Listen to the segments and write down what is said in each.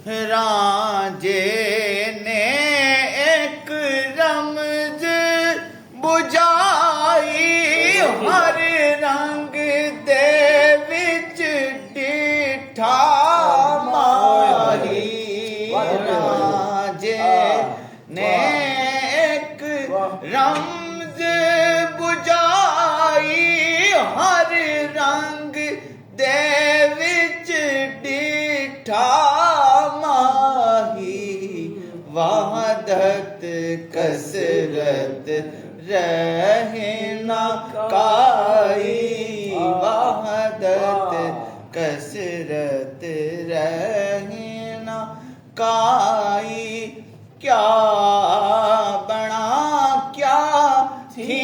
राजे ने एक रमज बुझाई हर रंग दे विच डिठा मारी राजे ने एक रमज बुझाई हर रंग दे विच डिठा वहदत कसरत रहे न काई वहदत कसरत रहे न काई क्या बना क्या थी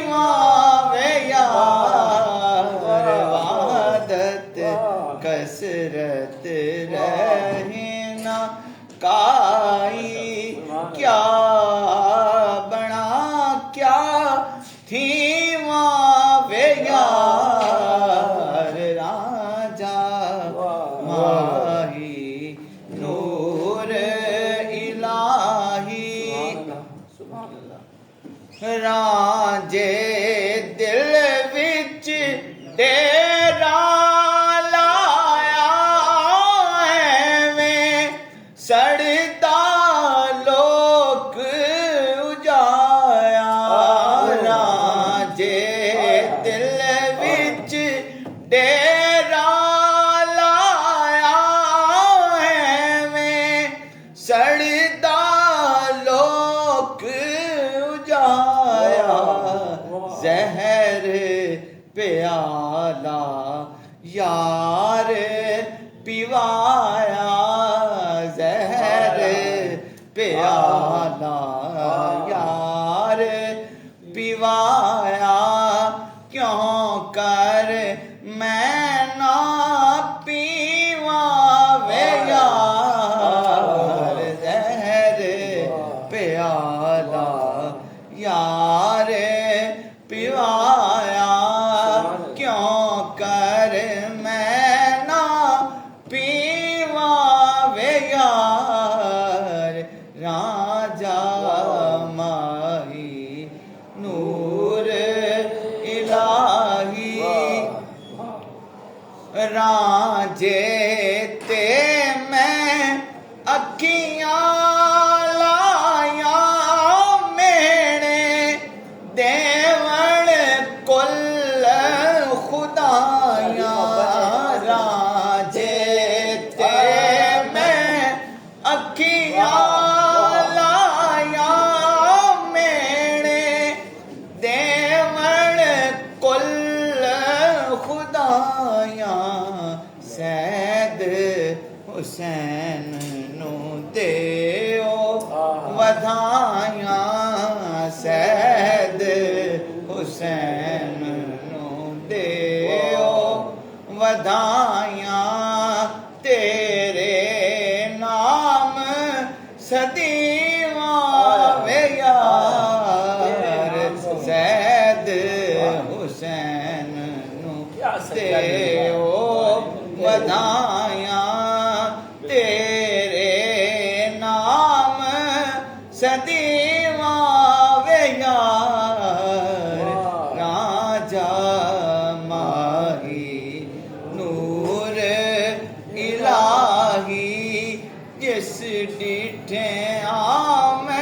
मावे यार वहदत कसरत रहे न काई क्या बना क्या थी मावे यार राजा माही नूर इलाही राजे दिल विच डेरा सड़ता लोक उजाया राजे दिल विच डेरा लाया है मैं सड़ता लोक उजाया जहर प्याला यार पिवाया जहर प्याला यार पिवाया क्यों कर मैं ना पीवा वे यार जहर प्याला यार पिवाया क्यों कर मैं ना पीवा वे यार राजा माही नूर इलाही राजे ते मैं अखियां लाया मेरे देवल कुल खुदाया राजे ते मैं अखियां लाया मेरे देवल कुल खुदाया सैद हुसैन नू देओ वधाया सैद हुसैन नू देओ वधाया तेरे नाम सदीवा वे यार सैद हुसैन नू देओ वधाया तेरे नाम सदीवा वे यार राजा माही नूर इलाही जिस डिठे आम